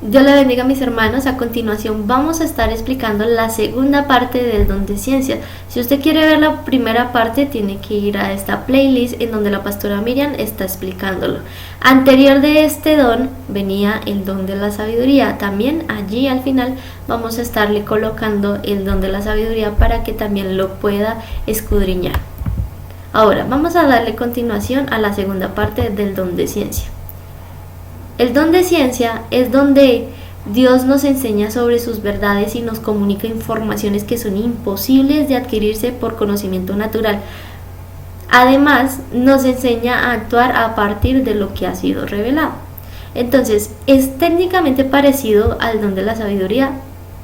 Dios le bendiga a mis hermanos. A continuación vamos a estar explicando la segunda parte del don de ciencia. Si usted quiere ver la primera parte, tiene que ir a esta playlist en donde la pastora Miriam está explicándolo. Anterior de este don venía el don de la sabiduría. También allí al final vamos a estarle colocando el don de la sabiduría para que también lo pueda escudriñar. Ahora vamos a darle continuación a la segunda parte del don de ciencia. El don de ciencia es donde Dios nos enseña sobre sus verdades y nos comunica informaciones que son imposibles de adquirirse por conocimiento natural. Además, nos enseña a actuar a partir de lo que ha sido revelado. Entonces, es técnicamente parecido al don de la sabiduría,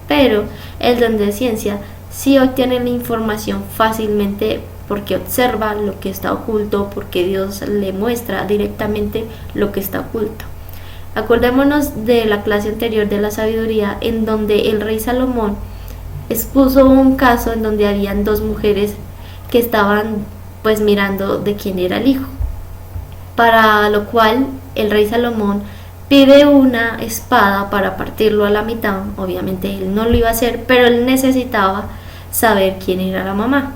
pero el don de ciencia sí obtiene la información fácilmente porque observa lo que está oculto, porque Dios le muestra directamente lo que está oculto. Acordémonos de la clase anterior de la sabiduría, en donde el rey Salomón expuso un caso en donde habían dos mujeres que estaban pues mirando de quién era el hijo, para lo cual el rey Salomón pide una espada para partirlo a la mitad. Obviamente él no lo iba a hacer, pero él necesitaba saber quién era la mamá,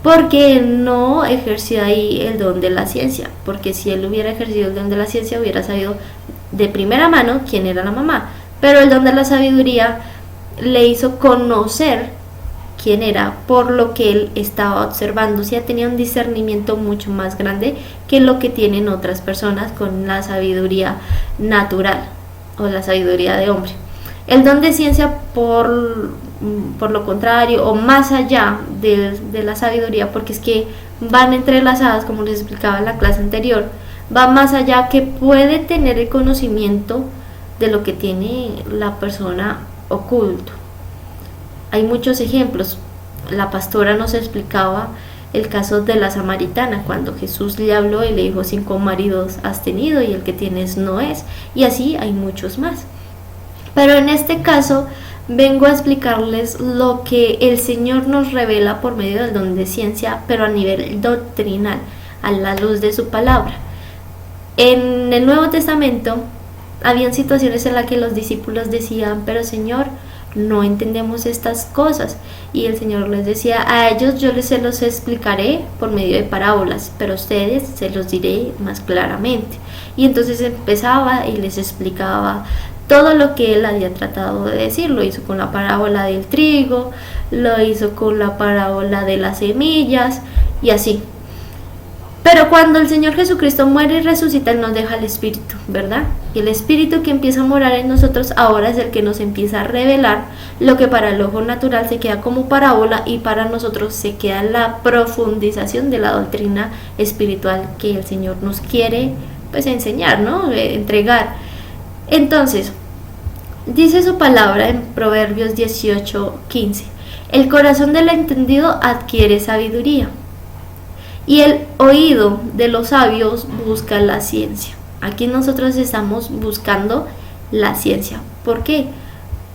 porque él no ejerció ahí el don de la ciencia, porque si él hubiera ejercido el don de la ciencia hubiera sabido de primera mano quién era la mamá, pero el don de la sabiduría le hizo conocer quién era por lo que él estaba observando. O sea, tenía un discernimiento mucho más grande que lo que tienen otras personas con la sabiduría natural o la sabiduría de hombre. El don de ciencia, por lo contrario, o más allá de la sabiduría, porque es que van entrelazadas, como les explicaba en la clase anterior, va más allá, que puede tener el conocimiento de lo que tiene la persona oculto. Hay muchos ejemplos. La pastora nos explicaba el caso de la samaritana, cuando Jesús le habló y le dijo: 5 maridos has tenido y el que tienes no es, y así hay muchos más. Pero en este caso vengo a explicarles lo que el Señor nos revela por medio del don de ciencia, pero a nivel doctrinal, a la luz de su palabra. En el Nuevo Testamento habían situaciones en las que los discípulos decían: pero Señor, no entendemos estas cosas, y el Señor les decía: a ellos yo se los explicaré por medio de parábolas, pero a ustedes se los diré más claramente. Y entonces empezaba y les explicaba todo lo que él había tratado de decir. Lo hizo con la parábola del trigo, lo hizo con la parábola de las semillas y así. Pero cuando el Señor Jesucristo muere y resucita, Él nos deja el Espíritu, ¿verdad? Y el Espíritu que empieza a morar en nosotros ahora es el que nos empieza a revelar lo que para el ojo natural se queda como parábola, y para nosotros se queda la profundización de la doctrina espiritual que el Señor nos quiere pues enseñar, ¿no? Entregar. Entonces, dice su palabra en Proverbios 18:15: el corazón del entendido adquiere sabiduría, y el oído de los sabios busca la ciencia. Aquí nosotros estamos buscando la ciencia. ¿Por qué?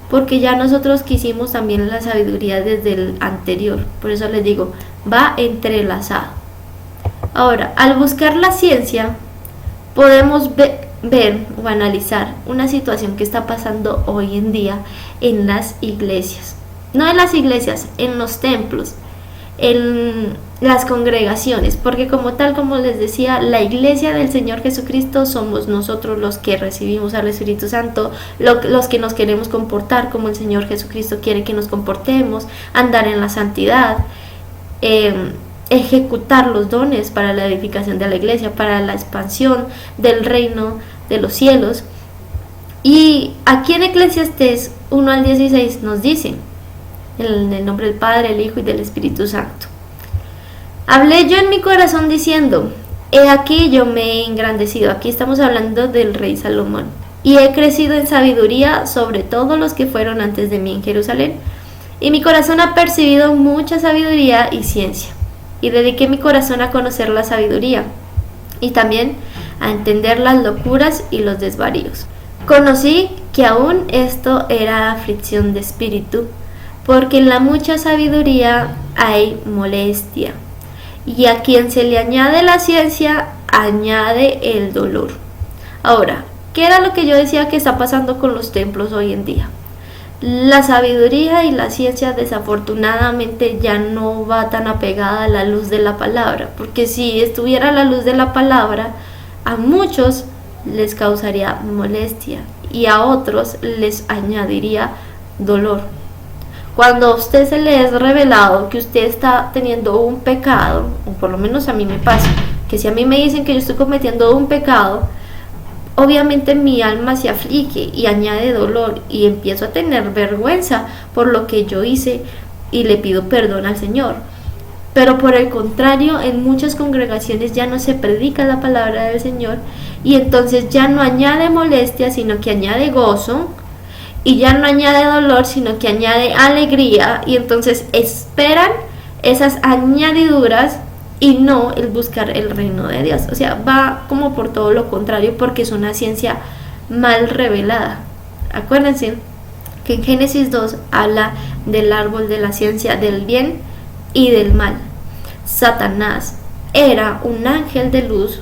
Porque ya nosotros quisimos también la sabiduría desde el anterior. Por eso les digo, va entrelazado. Ahora, al buscar la ciencia, podemos ver o analizar una situación que está pasando hoy en día en las iglesias. No en las iglesias, en los templos, en las congregaciones, porque como les decía, la iglesia del Señor Jesucristo somos nosotros los que recibimos al Espíritu Santo, los que nos queremos comportar como el Señor Jesucristo quiere que nos comportemos, andar en la santidad, ejecutar los dones para la edificación de la iglesia, para la expansión del reino de los cielos. Y aquí en Eclesiastés 1:16 nos dice: en el nombre del Padre, el Hijo y del Espíritu Santo. Hablé yo en mi corazón diciendo: he aquí yo me he engrandecido. Aquí estamos hablando del rey Salomón. Y he crecido en sabiduría sobre todos los que fueron antes de mí en Jerusalén. Y mi corazón ha percibido mucha sabiduría y ciencia. Y dediqué mi corazón a conocer la sabiduría, y también a entender las locuras y los desvaríos. Conocí que aún esto era aflicción de espíritu, porque en la mucha sabiduría hay molestia, y a quien se le añade la ciencia, añade el dolor. Ahora, ¿Qué era lo que yo decía que está pasando con los templos hoy en día? La sabiduría y la ciencia desafortunadamente ya no va tan apegada a la luz de la palabra, porque si estuviera a la luz de la palabra, a muchos les causaría molestia y a otros les añadiría dolor. Cuando a usted se le es revelado que usted está teniendo un pecado, o por lo menos a mí me pasa, que si a mí me dicen que yo estoy cometiendo un pecado, obviamente mi alma se aflige y añade dolor y empiezo a tener vergüenza por lo que yo hice y le pido perdón al Señor. Pero por el contrario, en muchas congregaciones ya no se predica la palabra del Señor y entonces ya no añade molestia, sino que añade gozo, y ya no añade dolor, sino que añade alegría, y entonces esperan esas añadiduras y no el buscar el reino de Dios. O sea, va como por todo lo contrario, porque es una ciencia mal revelada. Acuérdense que en Génesis 2 habla del árbol de la ciencia del bien y del mal. Satanás era un ángel de luz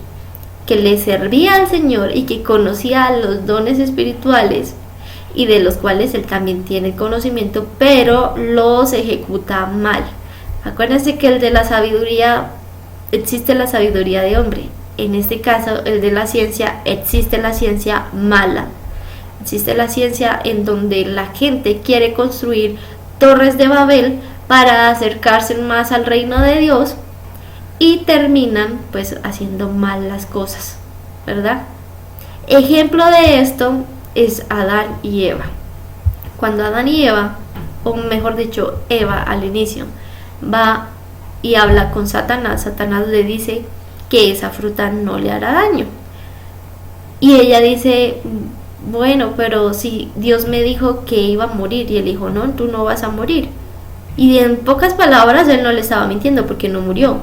que le servía al Señor y que conocía los dones espirituales y de los cuales él también tiene conocimiento, pero los ejecuta mal. Acuérdense que el de la sabiduría, existe la sabiduría de hombre. En este caso, el de la ciencia, existe la ciencia mala. Existe la ciencia en donde la gente quiere construir torres de Babel para acercarse más al reino de Dios y terminan pues haciendo mal las cosas, ¿verdad? Ejemplo de esto es Adán y Eva. Cuando Adán y Eva, o mejor dicho, Eva al inicio, va y habla con Satanás, Satanás le dice que esa fruta no le hará daño. Y ella dice, bueno, pero si Dios me dijo que iba a morir, y él dijo, no, tú no vas a morir. Y en pocas palabras él no le estaba mintiendo, porque no murió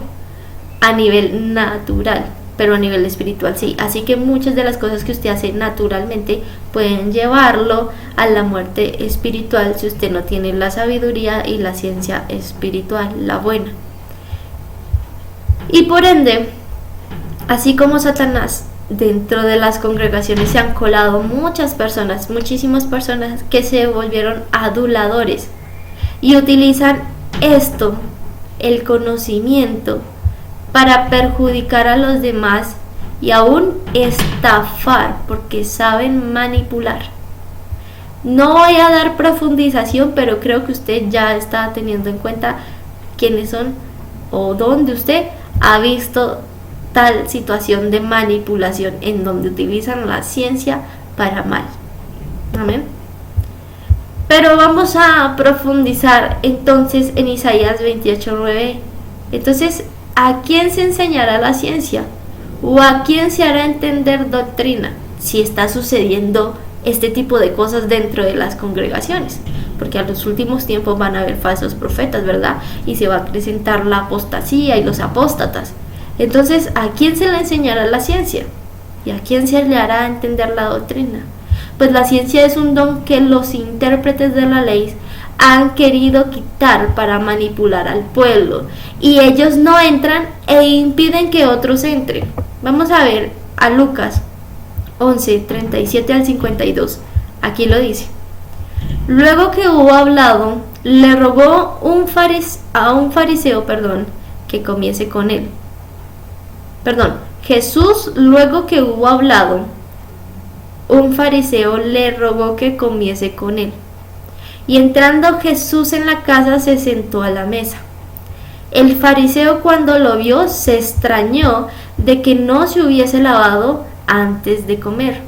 a nivel natural, pero a nivel espiritual sí. Así que muchas de las cosas que usted hace naturalmente pueden llevarlo a la muerte espiritual si usted no tiene la sabiduría y la ciencia espiritual, la buena. Y por ende, así como Satanás, dentro de las congregaciones se han colado muchas personas, muchísimas personas que se volvieron aduladores y utilizan esto, el conocimiento, para perjudicar a los demás y aún estafar, porque saben manipular. No voy a dar profundización, pero creo que usted ya está teniendo en cuenta quiénes son o dónde usted ha visto tal situación de manipulación en donde utilizan la ciencia para mal. Amén. Pero vamos a profundizar entonces en Isaías 28:9. Entonces, ¿a quién se enseñará la ciencia? ¿O a quién se hará entender doctrina? Si está sucediendo este tipo de cosas dentro de las congregaciones. Porque a los últimos tiempos van a haber falsos profetas, ¿verdad? Y se va a presentar la apostasía y los apóstatas. Entonces, ¿a quién se le enseñará la ciencia? ¿Y a quién se le hará entender la doctrina? Pues la ciencia es un don que los intérpretes de la ley han querido quitar para manipular al pueblo, y ellos no entran e impiden que otros entren. Vamos a ver a Lucas 11:37 al 52. Aquí lo dice: luego que hubo hablado, le rogó a un fariseo que comiese con él. Jesús, luego que hubo hablado, un fariseo le rogó que comiese con él. Y entrando Jesús en la casa, se sentó a la mesa. El fariseo, cuando lo vio, se extrañó de que no se hubiese lavado antes de comer.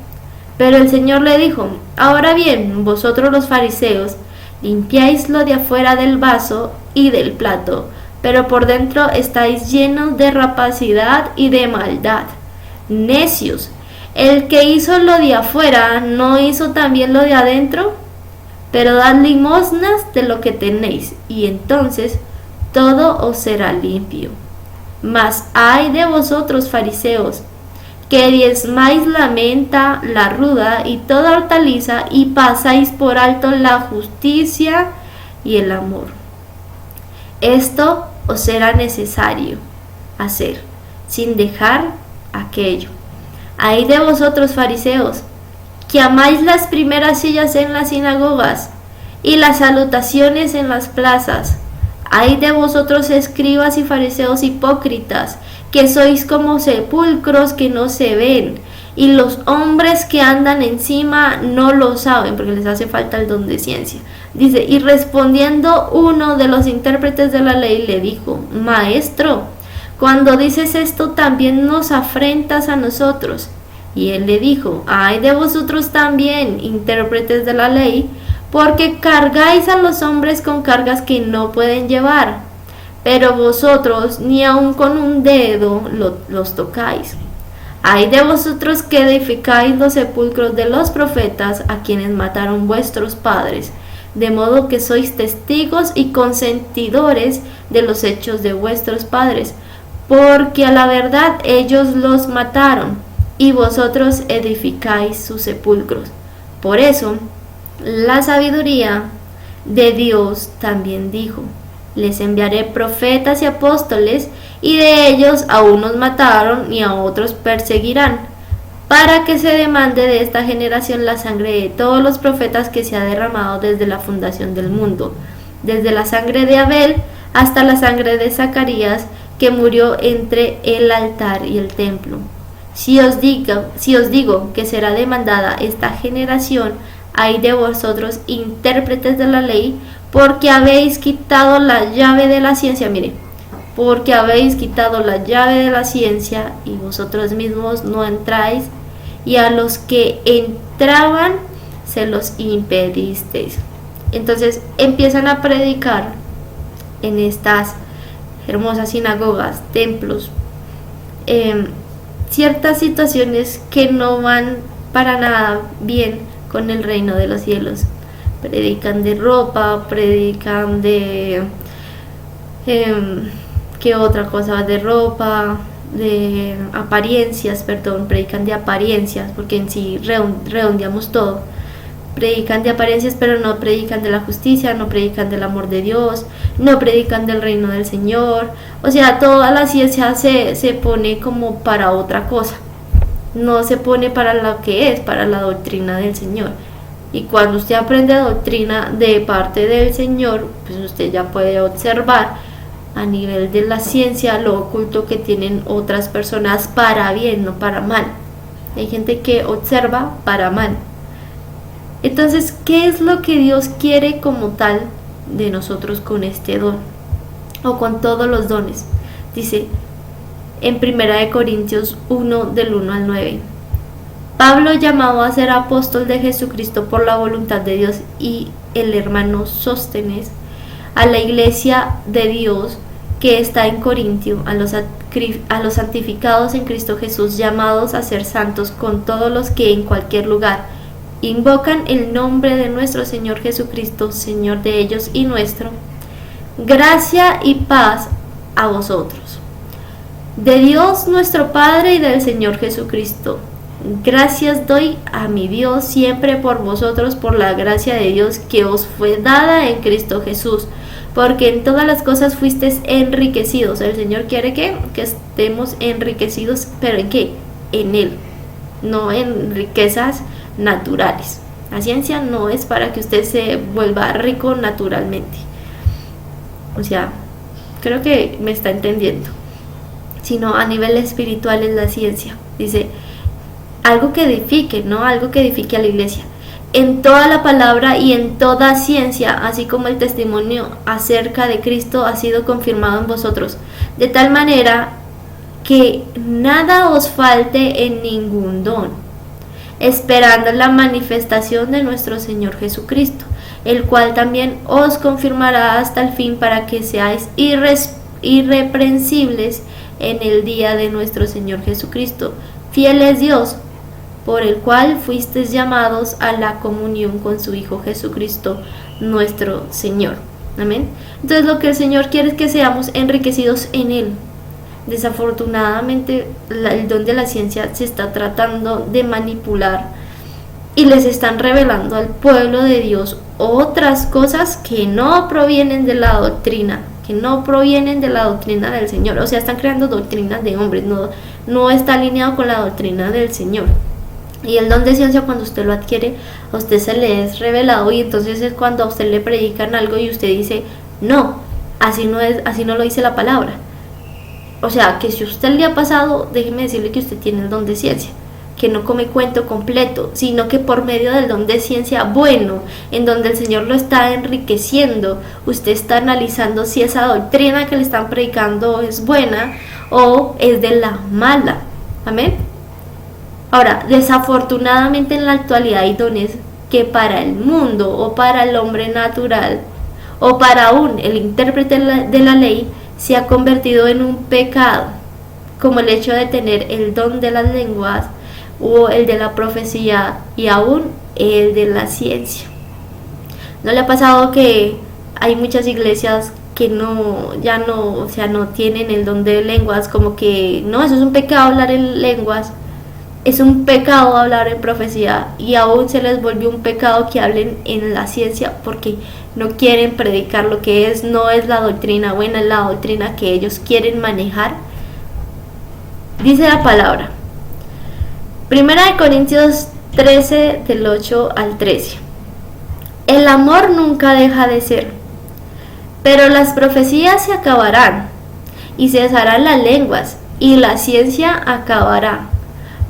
Pero el Señor le dijo: ahora bien, vosotros los fariseos limpiáis lo de afuera del vaso y del plato, pero por dentro estáis llenos de rapacidad y de maldad. Necios, el que hizo lo de afuera, ¿no hizo también lo de adentro? Pero dad limosnas de lo que tenéis, y entonces todo os será limpio. Mas ay de vosotros, fariseos, que diezmáis la menta, la ruda y toda hortaliza, y pasáis por alto la justicia y el amor. Esto os será necesario hacer, sin dejar aquello. Ay de vosotros, fariseos, que amáis las primeras sillas en las sinagogas y las salutaciones en las plazas. Ay de vosotros, escribas y fariseos hipócritas, que sois como sepulcros que no se ven, y los hombres que andan encima no lo saben, porque les hace falta el don de ciencia. Dice, y respondiendo uno de los intérpretes de la ley le dijo, Maestro, cuando dices esto también nos afrentas a nosotros. Y él le dijo, ay de vosotros también, intérpretes de la ley, porque cargáis a los hombres con cargas que no pueden llevar, pero vosotros ni aun con un dedo los tocáis. Ay de vosotros que edificáis los sepulcros de los profetas a quienes mataron vuestros padres, de modo que sois testigos y consentidores de los hechos de vuestros padres, porque a la verdad ellos los mataron, y vosotros edificáis sus sepulcros. Por eso, la sabiduría de Dios también dijo, les enviaré profetas y apóstoles, y de ellos a unos mataron y a otros perseguirán, para que se demande de esta generación la sangre de todos los profetas que se ha derramado desde la fundación del mundo, desde la sangre de Abel hasta la sangre de Zacarías, que murió entre el altar y el templo. Si os digo que será demandada esta generación, ay de vosotros, intérpretes de la ley, porque habéis quitado la llave de la ciencia. Mire, porque habéis quitado la llave de la ciencia y vosotros mismos no entráis, y a los que entraban se los impedisteis. Entonces empiezan a predicar en estas hermosas sinagogas, templos, ciertas situaciones que no van para nada bien con el reino de los cielos. Predican de ropa, predican de ¿qué otra cosa? De ropa, de apariencias, predican de apariencias, porque en sí redondeamos todo. Predican de apariencias, pero no predican de la justicia, no predican del amor de Dios, no predican del reino del Señor. O sea, toda la ciencia se pone como para otra cosa, no se pone para lo que es, para la doctrina del Señor. Y cuando usted aprende doctrina de parte del Señor, pues usted ya puede observar a nivel de la ciencia lo oculto que tienen otras personas para bien, no para mal. Hay gente que observa para mal. Entonces, ¿qué es lo que Dios quiere como tal de nosotros con este don? O con todos los dones. Dice en 1 Corintios 1, del 1 al 9. Pablo, llamado a ser apóstol de Jesucristo por la voluntad de Dios, y el hermano Sóstenes, a la iglesia de Dios que está en Corintio, a los santificados en Cristo Jesús, llamados a ser santos, con todos los que en cualquier lugar invocan el nombre de nuestro Señor Jesucristo, Señor de ellos y nuestro. Gracia y paz a vosotros, de Dios nuestro Padre y del Señor Jesucristo. Gracias doy a mi Dios siempre por vosotros, por la gracia de Dios que os fue dada en Cristo Jesús, porque en todas las cosas fuisteis enriquecidos. El Señor quiere que estemos enriquecidos, pero ¿en qué? En Él, no en riquezas naturales. La ciencia no es para que usted se vuelva rico naturalmente. O sea, creo que me está entendiendo. Sino a nivel espiritual es la ciencia. Dice, algo que edifique, ¿no? Algo que edifique a la iglesia. En toda la palabra y en toda ciencia, así como el testimonio acerca de Cristo ha sido confirmado en vosotros, de tal manera que nada os falte en ningún don, esperando la manifestación de nuestro Señor Jesucristo, el cual también os confirmará hasta el fin, para que seáis irreprensibles en el día de nuestro Señor Jesucristo. Fiel es Dios, por el cual fuisteis llamados a la comunión con su Hijo Jesucristo, nuestro Señor. Amén. Entonces lo que el Señor quiere es que seamos enriquecidos en Él. Desafortunadamente el don de la ciencia se está tratando de manipular y les están revelando al pueblo de Dios otras cosas que no provienen de la doctrina, que no provienen de la doctrina del Señor. O sea, están creando doctrinas de hombres, no está alineado con la doctrina del Señor. Y el don de ciencia, cuando usted lo adquiere, a usted se le es revelado, y entonces es cuando a usted le predican algo y usted dice, no, así no es, así no lo dice la palabra. O sea, que si usted le ha pasado, déjeme decirle que usted tiene el don de ciencia, que no come cuento completo, sino que por medio del don de ciencia bueno, en donde el Señor lo está enriqueciendo, usted está analizando si esa doctrina que le están predicando es buena o es de la mala. Amén. Ahora, desafortunadamente en la actualidad hay dones que para el mundo o para el hombre natural o para aún el intérprete de la ley se ha convertido en un pecado, como el hecho de tener el don de las lenguas o el de la profecía y aún el de la ciencia. ¿No le ha pasado que hay muchas iglesias que ya no tienen el don de lenguas? Como que no, eso es un pecado hablar en lenguas. Es un pecado hablar en profecía, y aún se les volvió un pecado que hablen en la ciencia, porque no quieren predicar lo que no es la doctrina buena, es la doctrina que ellos quieren manejar. Dice la palabra, 1 Corintios 13 del 8 al 13. El amor nunca deja de ser, pero las profecías se acabarán, y cesarán las lenguas, y la ciencia acabará.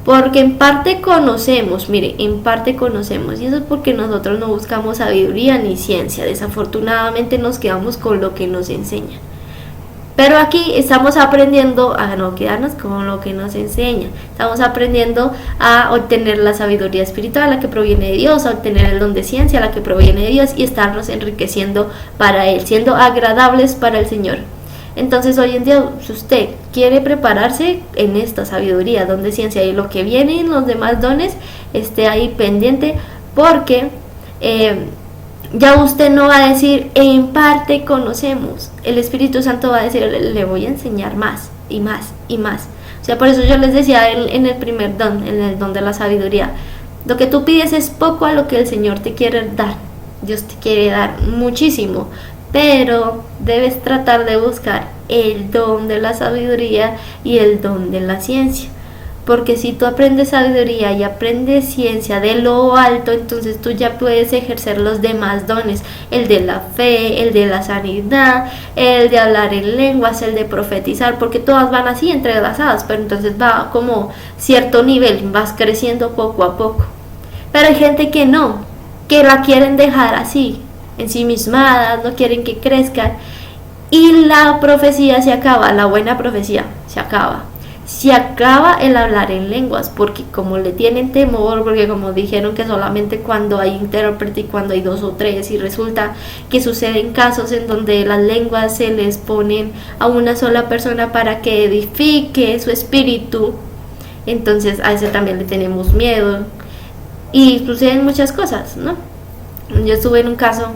Porque en parte conocemos, mire, en parte conocemos, y eso es porque nosotros no buscamos sabiduría ni ciencia, desafortunadamente nos quedamos con lo que nos enseñan. Pero aquí estamos aprendiendo a no quedarnos con lo que nos enseñan, estamos aprendiendo a obtener la sabiduría espiritual, la que proviene de Dios, a obtener el don de ciencia, la que proviene de Dios, y estarnos enriqueciendo para Él, siendo agradables para el Señor. Entonces hoy en día, si usted quiere prepararse en esta sabiduría, don de ciencia, y lo que viene en los demás dones, esté ahí pendiente, porque ya usted no va a decir, en parte conocemos. El Espíritu Santo va a decir, le voy a enseñar más y más y más. O sea, por eso yo les decía en el primer don, en el don de la sabiduría, lo que tú pides es poco a lo que el Señor te quiere dar. Dios te quiere dar muchísimo, pero debes tratar de buscar el don de la sabiduría y el don de la ciencia, porque si tú aprendes sabiduría y aprendes ciencia de lo alto, entonces tú ya puedes ejercer los demás dones, el de la fe, el de la sanidad, el de hablar en lenguas, el de profetizar, porque todas van así entrelazadas, pero entonces va como cierto nivel, vas creciendo poco a poco. Pero hay gente que no, que la quieren dejar así, ensimismadas, no quieren que crezcan, y la profecía se acaba, la buena profecía se acaba el hablar en lenguas, porque como le tienen temor, porque como dijeron que solamente cuando hay intérprete y cuando hay 2 o 3, y resulta que suceden casos en donde las lenguas se les ponen a una sola persona para que edifique su espíritu, entonces a ese también le tenemos miedo, y suceden muchas cosas, ¿no? Yo estuve en un caso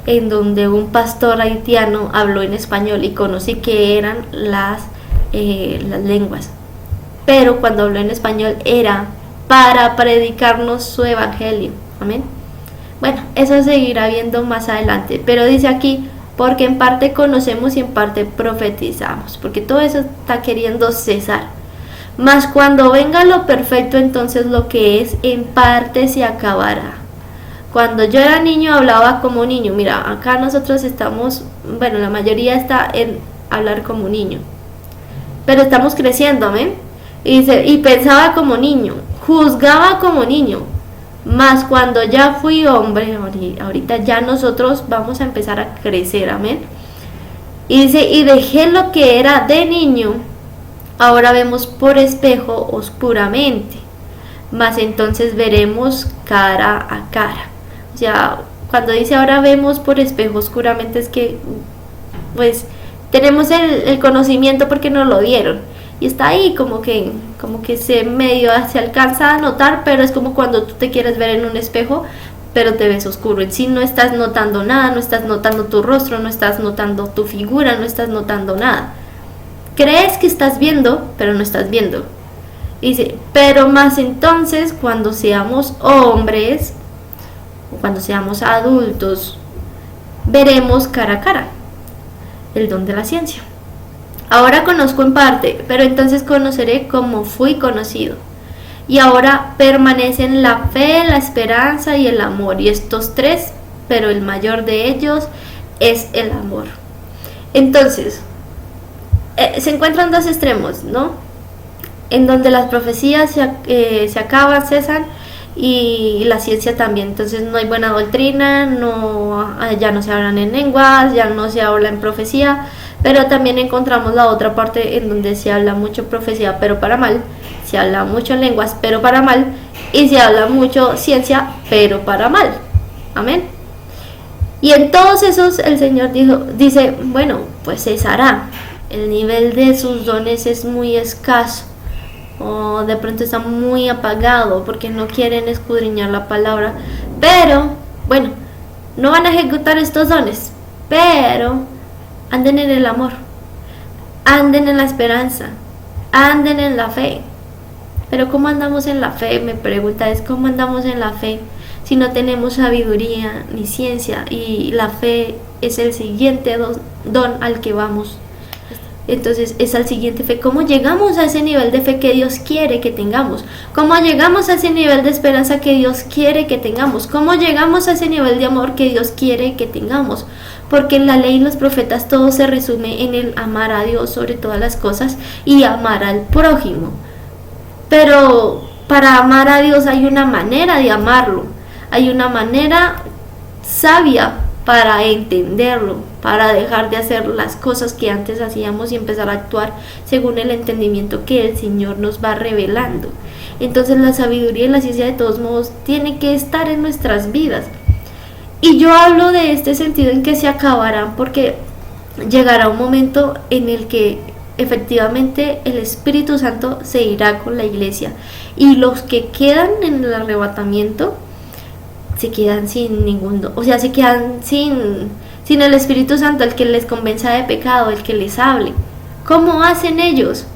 en donde un pastor haitiano habló en español y conocí que eran las lenguas, pero cuando habló en español era para predicarnos su evangelio. Amén. Bueno, eso seguirá viendo más adelante, pero dice aquí, porque en parte conocemos y en parte profetizamos, porque todo eso está queriendo cesar. Mas cuando venga lo perfecto, entonces lo que es en parte se acabará. Cuando yo era niño hablaba como niño. Mira, acá nosotros estamos, bueno, la mayoría está en hablar como niño, pero estamos creciendo, ¿ven? Y pensaba como niño, juzgaba como niño. Más cuando ya fui hombre, ahorita ya nosotros vamos a empezar a crecer, amén. Y dice, y dejé lo que era de niño, ahora vemos por espejo oscuramente, mas entonces veremos cara a cara. O sea, cuando dice ahora vemos por espejo oscuramente, es que pues tenemos el conocimiento porque nos lo dieron, y está ahí como que se medio se alcanza a notar, pero es como cuando tú te quieres ver en un espejo, pero te ves oscuro. En sí no estás notando nada, no estás notando tu rostro, no estás notando tu figura, no estás notando nada. Crees que estás viendo, pero no estás viendo. Dice, pero más entonces cuando seamos hombres, o cuando seamos adultos, veremos cara a cara. El don de la ciencia. Ahora conozco en parte, pero entonces conoceré como fui conocido. Y ahora permanecen la fe, la esperanza y el amor. Y estos tres, pero el mayor de ellos es el amor. Entonces, se encuentran dos extremos, ¿no? En donde las profecías se acaban, cesan, y la ciencia también. Entonces no hay buena doctrina, ya no se hablan en lenguas, ya no se habla en profecía, pero también encontramos la otra parte en donde se habla mucho profecía, pero para mal, se habla mucho en lenguas, pero para mal, y se habla mucho ciencia, pero para mal. Amén. Y en todos esos el Señor dice, bueno, pues cesará. El nivel de sus dones es muy escaso, o de pronto está muy apagado porque no quieren escudriñar la palabra, pero bueno, no van a ejecutar estos dones, pero anden en el amor, anden en la esperanza, anden en la fe. Pero ¿cómo andamos en la fe? Me pregunta, ¿cómo andamos en la fe si no tenemos sabiduría ni ciencia? Y la fe es el siguiente don al que vamos. Entonces es al siguiente fe. ¿Cómo llegamos a ese nivel de fe que Dios quiere que tengamos? ¿Cómo llegamos a ese nivel de esperanza que Dios quiere que tengamos? ¿Cómo llegamos a ese nivel de amor que Dios quiere que tengamos? Porque en la ley y los profetas todo se resume en el amar a Dios sobre todas las cosas y amar al prójimo. Pero para amar a Dios hay una manera de amarlo, hay una manera sabia para entenderlo, para dejar de hacer las cosas que antes hacíamos y empezar a actuar según el entendimiento que el Señor nos va revelando. Entonces la sabiduría y la ciencia de todos modos tiene que estar en nuestras vidas. Y yo hablo de este sentido en que se acabarán, porque llegará un momento en el que efectivamente el Espíritu Santo se irá con la iglesia, y los que quedan en el arrebatamiento se quedan sin ningún don, o sea, se quedan sin el Espíritu Santo, el que les convenza de pecado, el que les hable. ¿Cómo hacen ellos?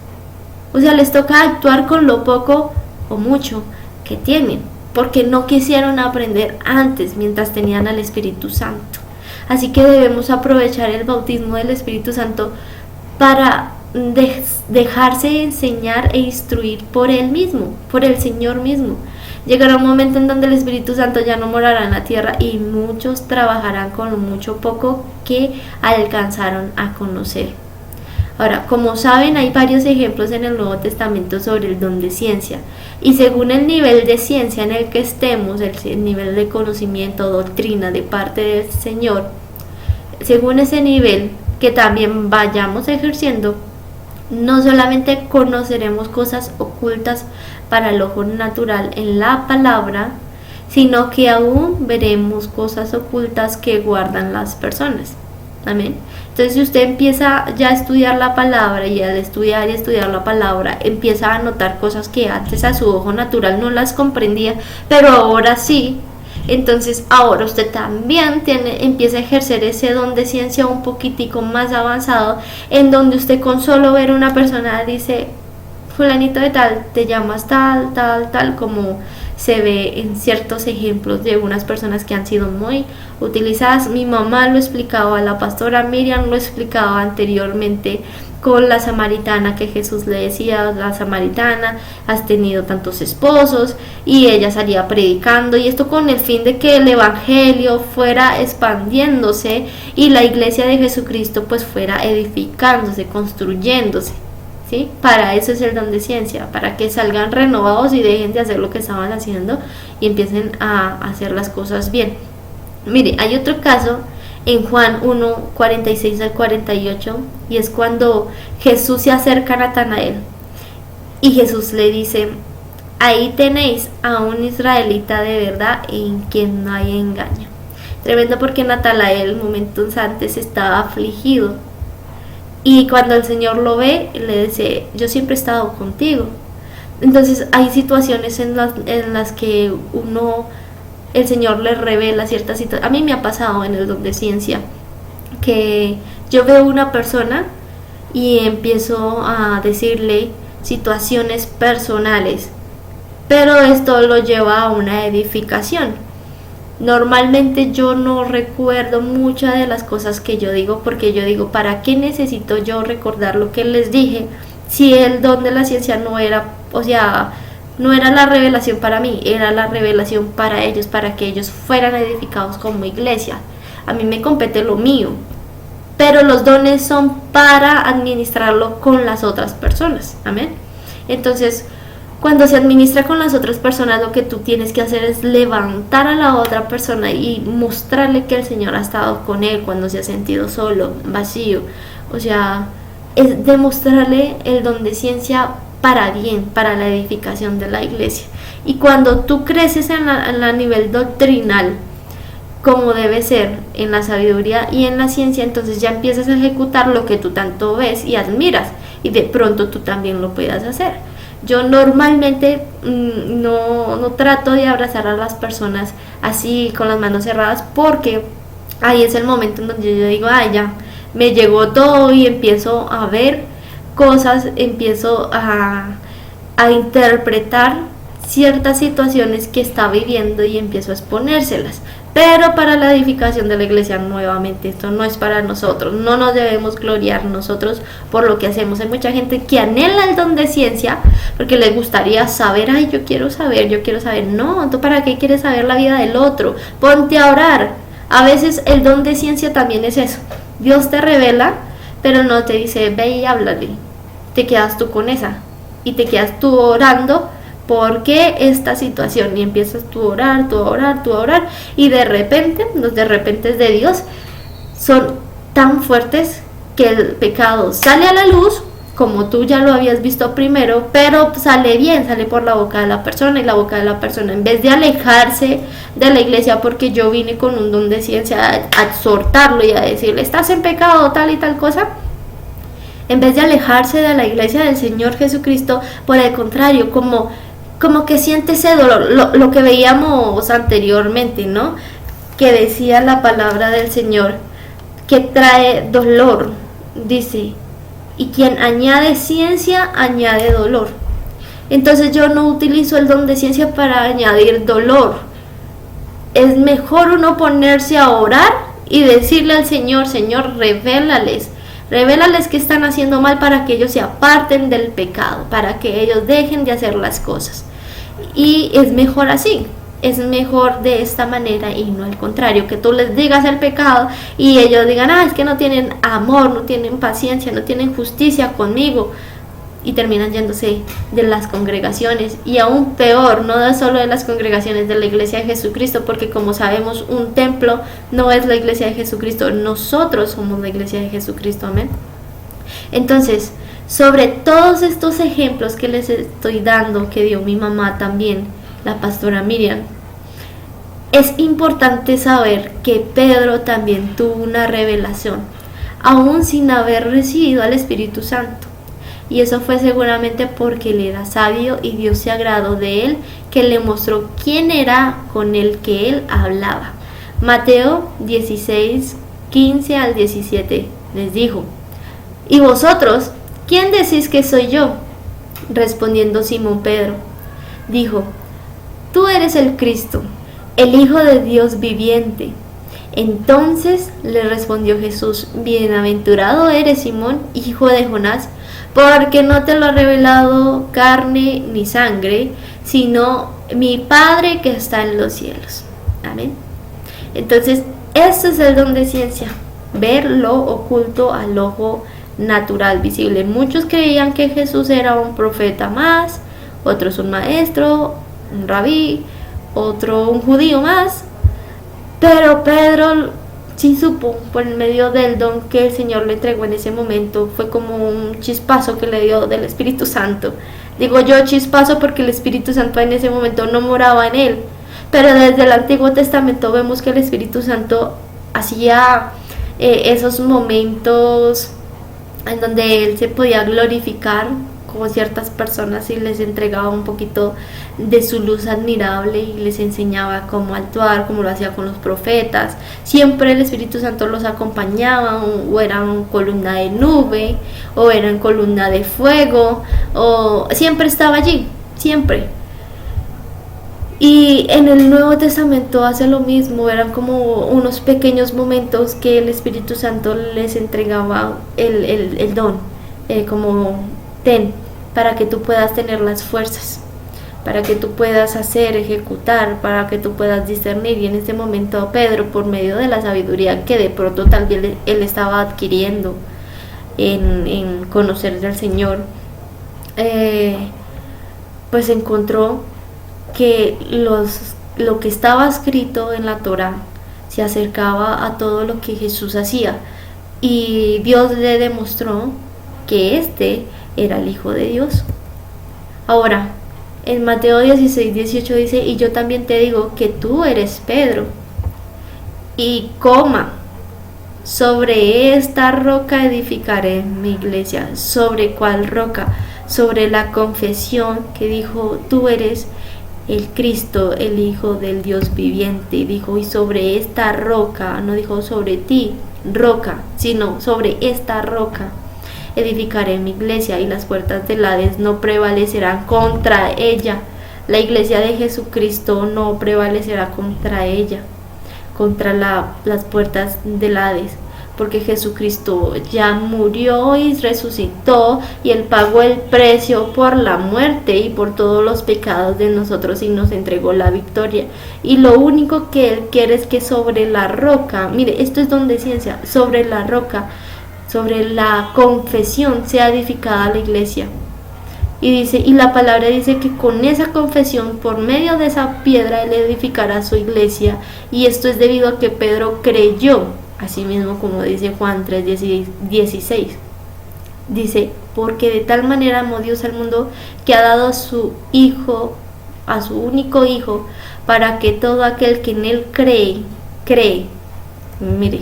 O sea, les toca actuar con lo poco o mucho que tienen, porque no quisieron aprender antes mientras tenían al Espíritu Santo. Así que debemos aprovechar el bautismo del Espíritu Santo para dejarse enseñar e instruir por Él mismo, por el Señor mismo. Llegará un momento en donde el Espíritu Santo ya no morará en la tierra y muchos trabajarán con lo mucho poco que alcanzaron a conocer. Ahora, como saben, hay varios ejemplos en el Nuevo Testamento sobre el don de ciencia, y según el nivel de ciencia en el que estemos, el nivel de conocimiento o doctrina de parte del Señor, según ese nivel que también vayamos ejerciendo, no solamente conoceremos cosas ocultas para el ojo natural en la palabra, sino que aún veremos cosas ocultas que guardan las personas. Amén. Entonces, si usted empieza ya a estudiar la palabra, y al estudiar y estudiar la palabra empieza a notar cosas que antes a su ojo natural no las comprendía, pero ahora sí, entonces ahora usted también empieza a ejercer ese don de ciencia un poquitico más avanzado, en donde usted con solo ver una persona dice: fulanito de tal, te llamas tal, tal, tal, como se ve en ciertos ejemplos de unas personas que han sido muy utilizadas. Mi mamá lo explicaba, la pastora Miriam lo explicaba anteriormente con la samaritana, que Jesús le decía: la samaritana, has tenido tantos esposos, y ella salía predicando, y esto con el fin de que el evangelio fuera expandiéndose y la iglesia de Jesucristo pues fuera edificándose, construyéndose. ¿Sí? Para eso es el don de ciencia, para que salgan renovados y dejen de hacer lo que estaban haciendo y empiecen a hacer las cosas bien. Mire, hay otro caso en Juan 1, 46 al 48, y es cuando Jesús se acerca a Natanael y Jesús le dice: ahí tenéis a un israelita de verdad en quien no hay engaño. Tremendo, porque Natanael momentos antes estaba afligido, y cuando el Señor lo ve, le dice: yo siempre he estado contigo. Entonces hay situaciones en las que el Señor le revela ciertas situaciones. A mí me ha pasado en el don de ciencia que yo veo una persona y empiezo a decirle situaciones personales, pero esto lo lleva a una edificación. Normalmente yo no recuerdo muchas de las cosas que yo digo, porque yo digo: ¿para qué necesito yo recordar lo que les dije si el don de la ciencia no era, o sea, no era la revelación para mí, era la revelación para ellos, para que ellos fueran edificados como iglesia. A mí me compete lo mío, pero los dones son para administrarlo con las otras personas. Amén. Entonces, cuando se administra con las otras personas, lo que tú tienes que hacer es levantar a la otra persona y mostrarle que el Señor ha estado con él cuando se ha sentido solo, vacío. O sea, es demostrarle el don de ciencia para bien, para la edificación de la iglesia. Y cuando tú creces en la nivel doctrinal, como debe ser, en la sabiduría y en la ciencia, entonces ya empiezas a ejecutar lo que tú tanto ves y admiras, y de pronto tú también lo puedas hacer. Yo normalmente no trato de abrazar a las personas así con las manos cerradas, porque ahí es el momento en donde yo digo, ya, me llegó todo, y empiezo a ver cosas, empiezo a interpretar ciertas situaciones que está viviendo y empiezo a exponérselas. Pero para la edificación de la iglesia, nuevamente, esto no es para nosotros, no nos debemos gloriar nosotros por lo que hacemos. Hay mucha gente que anhela el don de ciencia porque le gustaría saber, yo quiero saber. No, ¿tú para qué quieres saber la vida del otro? Ponte a orar. A veces el don de ciencia también es eso. Dios te revela, pero no te dice, ve y háblale. Te quedas tú con esa y te quedas tú orando. ¿Por qué esta situación? Y empiezas tú a orar, y de repente, los de repente de Dios son tan fuertes que el pecado sale a la luz, como tú ya lo habías visto primero, pero sale bien, sale por la boca de la persona, y la boca de la persona, en vez de alejarse de la iglesia, porque yo vine con un don de ciencia a exhortarlo y a decirle, estás en pecado, tal y tal cosa, en vez de alejarse de la iglesia del Señor Jesucristo, por el contrario, como que siente ese dolor, lo que veíamos anteriormente, ¿no? Que decía la palabra del Señor, que trae dolor, dice, y quien añade ciencia, añade dolor. Entonces yo no utilizo el don de ciencia para añadir dolor. Es mejor uno ponerse a orar y decirle al Señor, Señor, revélales que están haciendo mal, para que ellos se aparten del pecado, para que ellos dejen de hacer las cosas. Y es mejor así, es mejor de esta manera, y no al contrario, que tú les digas el pecado y ellos digan, es que no tienen amor, no tienen paciencia, no tienen justicia conmigo, y terminan yéndose de las congregaciones, y aún peor, no solo de las congregaciones, de la iglesia de Jesucristo, porque como sabemos, un templo no es la iglesia de Jesucristo, nosotros somos la iglesia de Jesucristo. Amén. Entonces, sobre todos estos ejemplos que les estoy dando, que dio mi mamá también, la pastora Miriam, es importante saber que Pedro también tuvo una revelación, aún sin haber recibido al Espíritu Santo. Y eso fue seguramente porque él era sabio y Dios se agradó de él, que le mostró quién era con el que él hablaba. Mateo 16, 15 al 17 les dijo, ¿y vosotros quién decís que soy yo? Respondiendo Simón Pedro, dijo, tú eres el Cristo, el Hijo de Dios viviente. Entonces le respondió Jesús, bienaventurado eres Simón, hijo de Jonás, porque no te lo ha revelado carne ni sangre, sino mi Padre que está en los cielos. Amén. Entonces, este es el don de ciencia, ver lo oculto al ojo natural, visible. Muchos creían que Jesús era un profeta más, otros un maestro, un rabí, otro un judío más, pero Pedro sí supo, por el medio del don que el Señor le entregó en ese momento, fue como un chispazo que le dio del Espíritu Santo. Digo yo chispazo porque el Espíritu Santo en ese momento no moraba en él, pero desde el Antiguo Testamento vemos que el Espíritu Santo hacía esos momentos en donde él se podía glorificar con ciertas personas y les entregaba un poquito de su luz admirable y les enseñaba cómo actuar, como lo hacía con los profetas. Siempre el Espíritu Santo los acompañaba, o eran columna de nube, o eran columna de fuego, o siempre estaba allí, siempre. Y en el Nuevo Testamento hace lo mismo, eran como unos pequeños momentos que el Espíritu Santo les entregaba el don, como ten, para que tú puedas tener las fuerzas, para que tú puedas hacer, ejecutar, para que tú puedas discernir. Y en este momento Pedro, por medio de la sabiduría que de pronto tal vez él estaba adquiriendo en conocer del Señor, pues encontró que lo que estaba escrito en la Torá se acercaba a todo lo que Jesús hacía, y Dios le demostró que este era el Hijo de Dios. Ahora, en Mateo 16:18 dice: y yo también te digo que tú eres Pedro, y sobre esta roca edificaré mi iglesia. ¿Sobre cuál roca? Sobre la confesión que dijo: tú eres el Cristo, el Hijo del Dios viviente. Dijo: y sobre esta roca, no dijo sobre ti, roca, sino sobre esta roca edificaré mi iglesia, y las puertas del Hades no prevalecerán contra ella. La iglesia de Jesucristo no prevalecerá contra ella, contra las puertas del Hades, porque Jesucristo ya murió y resucitó, y Él pagó el precio por la muerte y por todos los pecados de nosotros, y nos entregó la victoria. Y lo único que Él quiere es que sobre la roca, mire, esto es don de ciencia, sobre la roca, sobre la confesión sea edificada la iglesia. Y dice, y la palabra dice que con esa confesión, por medio de esa piedra, Él edificará su iglesia. Y esto es debido a que Pedro creyó, así mismo como dice Juan 3:16. Dice: porque de tal manera amó Dios al mundo, que ha dado a su Hijo, a su único Hijo, para que todo aquel que en Él cree, mire,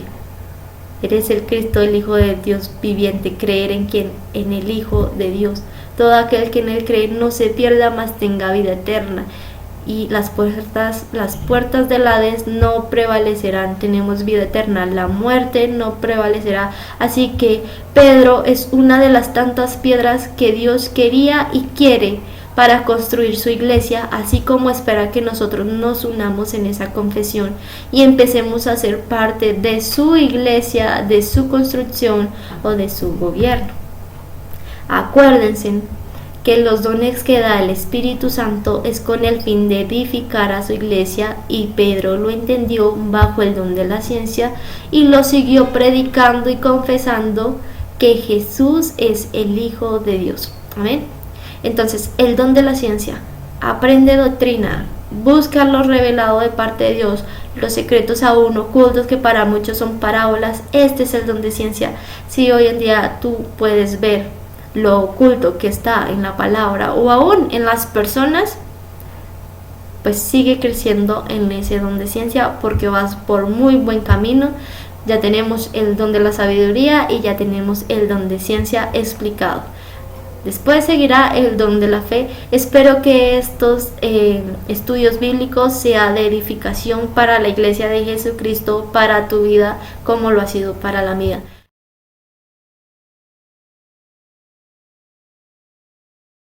eres el Cristo, el Hijo de Dios viviente. Creer en quién, en el Hijo de Dios. Todo aquel que en Él cree no se pierda, mas tenga vida eterna. Y las puertas del Hades no prevalecerán. Tenemos vida eterna, la muerte no prevalecerá. Así que Pedro es una de las tantas piedras que Dios quería y quiere para construir su iglesia, así como espera que nosotros nos unamos en esa confesión y empecemos a ser parte de su iglesia, de su construcción o de su gobierno. Acuérdense que los dones que da el Espíritu Santo es con el fin de edificar a su iglesia, y Pedro lo entendió bajo el don de la ciencia y lo siguió predicando y confesando que Jesús es el Hijo de Dios. Amén. Entonces, el don de la ciencia: aprende doctrina, busca lo revelado de parte de Dios, los secretos aún ocultos que para muchos son parábolas. Este es el don de ciencia. Si hoy en día tú puedes ver lo oculto que está en la palabra o aún en las personas, pues sigue creciendo en ese don de ciencia, porque vas por muy buen camino. Ya tenemos el don de la sabiduría y ya tenemos el don de ciencia explicado. Después seguirá el don de la fe. Espero que estos estudios bíblicos sean de edificación para la iglesia de Jesucristo, para tu vida, como lo ha sido para la mía.